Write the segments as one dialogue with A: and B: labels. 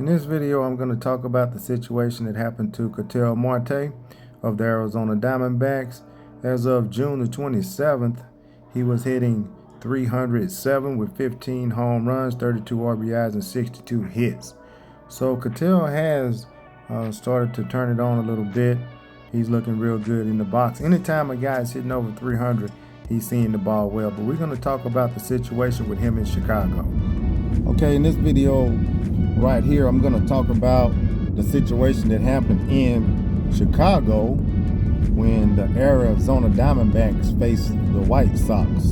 A: In this video, I'm going to talk about the situation that happened to Ketel Marte of the Arizona Diamondbacks. As of June the 27th, he was hitting .307 with 15 home runs, 32 RBIs, and 62 hits. So Ketel has started to turn it on a little bit. He's looking real good in the box. Anytime a guy is hitting over 300, he's seeing the ball well. But we're going to talk about the situation with him in Chicago. Okay, in this video right here, I'm going to talk about the situation that happened in Chicago when the Arizona Diamondbacks faced the White Sox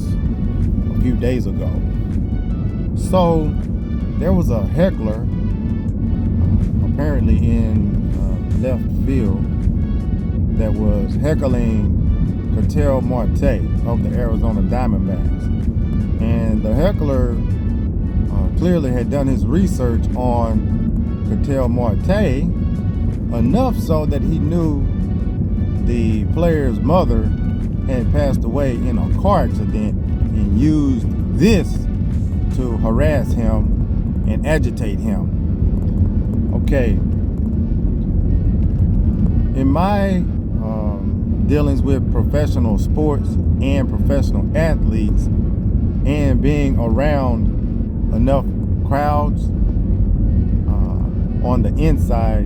A: a few days ago. So there was a heckler apparently in left field that was heckling Ketel Marte of the Arizona Diamondbacks. And the heckler clearly had done his research on Ketel Marte enough so that he knew the player's mother had passed away in a car accident and used this to harass him and agitate him. Okay, in my dealings with professional sports and professional athletes and being around enough crowds on the inside,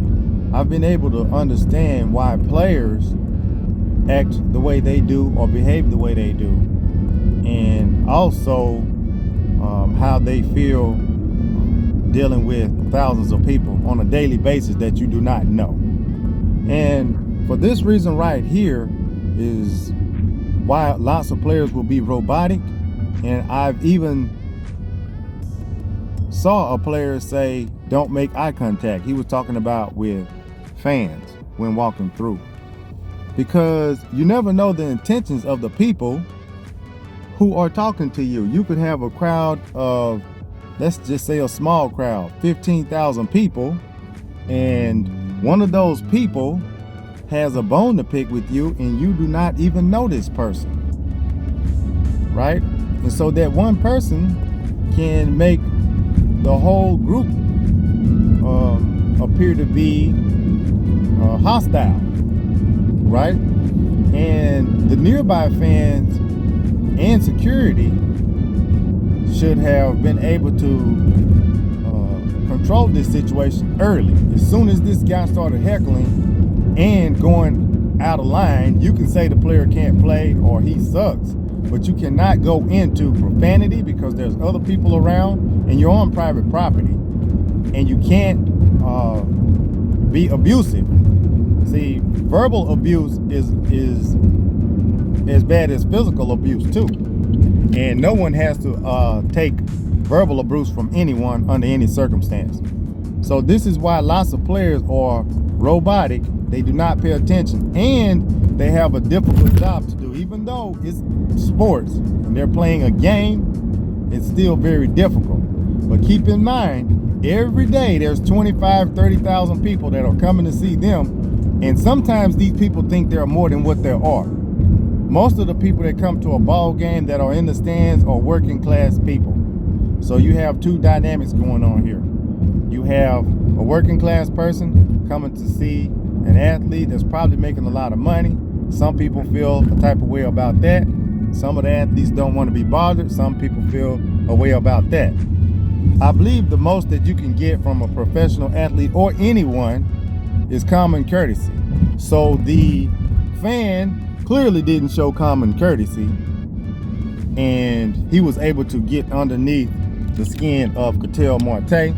A: I've been able to understand why players act the way they do or behave the way they do, and also how they feel dealing with thousands of people on a daily basis that you do not know. And for this reason right here is why lots of players will be robotic. And I've even saw a player say, don't make eye contact. He was talking about with fans when walking through. Because you never know the intentions of the people who are talking to you. You could have a crowd of, let's just say a small crowd, 15,000 people, and one of those people has a bone to pick with you and you do not even know this person, right? And so that one person can make the whole group appear to be hostile, right? And the nearby fans and security should have been able to control this situation early. As soon as this guy started heckling and going out of line, you can say the player can't play or he sucks, but you cannot go into profanity because there's other people around and you're on private property, and you can't be abusive. See, verbal abuse is as bad as physical abuse too, and no one has to take verbal abuse from anyone under any circumstance. So this is why lots of players are robotic. They do not pay attention, and they have a difficult job to do. Even though it's sports and they're playing a game, it's still very difficult. But keep in mind, every day there's 25, 30,000 people that are coming to see them. And sometimes these people think there are more than what there are. Most of the people that come to a ball game that are in the stands are working class people. So you have two dynamics going on here. You have a working class person coming to see an athlete that's probably making a lot of money. Some people feel a type of way about that. Some of the athletes don't want to be bothered. Some people feel a way about that. I believe the most that you can get from a professional athlete or anyone is common courtesy. So the fan clearly didn't show common courtesy, and he was able to get underneath the skin of Ketel Marte.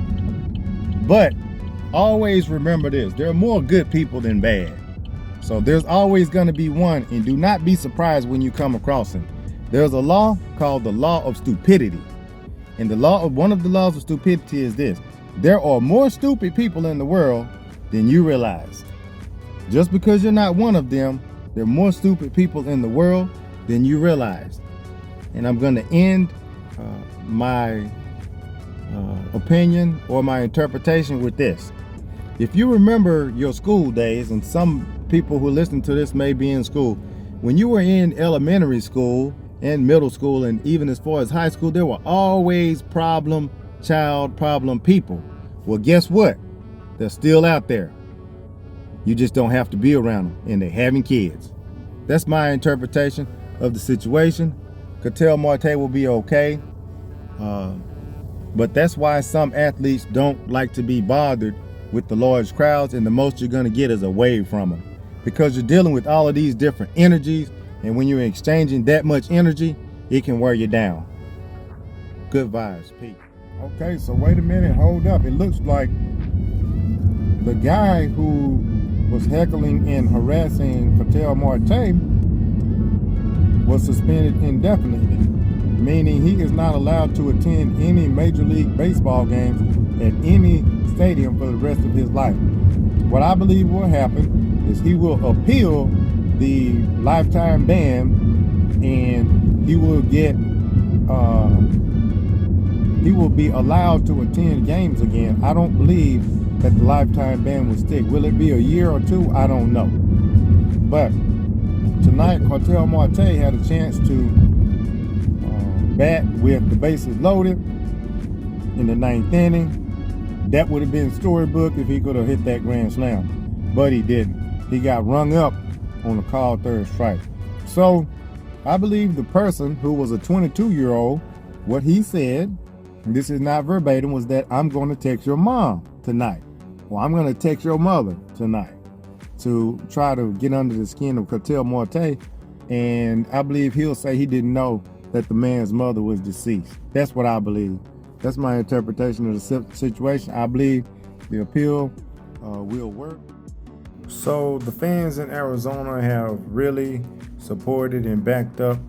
A: But always remember this, there are more good people than bad. So there's always going to be one, and do not be surprised when you come across him. There's a law called the law of stupidity. And one of the laws of stupidity is this: there are more stupid people in the world than you realize. Just because you're not one of them, there are more stupid people in the world than you realize. And I'm going to end my opinion or my interpretation with this. If you remember your school days, and some people who listen to this may be in school, when you were in elementary school and middle school, and even as far as high school, there were always problem child, problem people. Well, guess what? They're still out there. You just don't have to be around them, and they're having kids. That's my interpretation of the situation. Ketel Marte will be okay. But that's why some athletes don't like to be bothered with the large crowds, and the most you're going to get is a wave from them, because you're dealing with all of these different energies, and when you're exchanging that much energy, it can wear you down. Good vibes, Pete. Okay, so wait a minute, hold up. It looks like the guy who was heckling and harassing Ketel Marte was suspended indefinitely, meaning he is not allowed to attend any Major League Baseball games at any stadium for the rest of his life. What I believe will happen is he will appeal the lifetime ban, and he will be allowed to attend games again. I don't believe that the lifetime ban will stick. Will it be a year or two? I don't know. But tonight, Ketel Marte had a chance to bat with the bases loaded in the 9th inning. That would have been storybook if he could have hit that grand slam, but he didn't. He got rung up on a called third strike. So I believe the person who was a 22-year-old, what he said, this is not verbatim, was that I'm going to text your mom tonight, or I'm going to text your mother tonight, to try to get under the skin of Ketel Marte. And I believe he'll say he didn't know that the man's mother was deceased. That's what I believe. That's my interpretation of the situation. I believe the appeal will work. So the fans in Arizona have really supported and backed up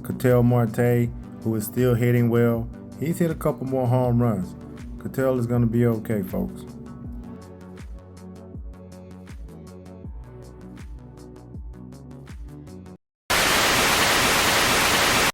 A: Ketel Marte, who is still hitting well. He's hit a couple more home runs. Ketel is going to be okay, folks.